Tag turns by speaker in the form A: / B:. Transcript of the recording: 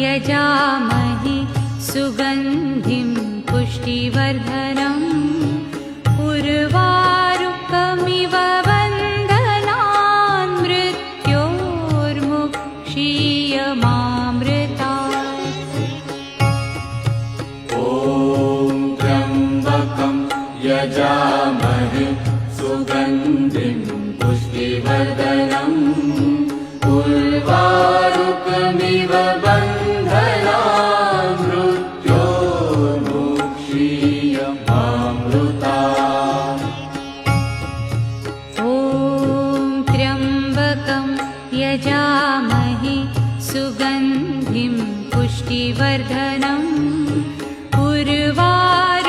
A: यजामहे सुगन्धिं पुष्टिवर्धनम् उर्वारुकमिव बन्धनान् मृत्योर्मुक्षीयमामृतात्।
B: ॐ त्र्यम्बकं यजामहे सुगन्धिं पुष्टिवर्धनम् उर्वारुकमिव बन्धनान् मृत्योर्मुक्षीयमामृतात्।
A: ॐ त्र्यम्बकं यजामहे सुगन्धिं पुष्टिवर्धनम् उर्वारुकमिव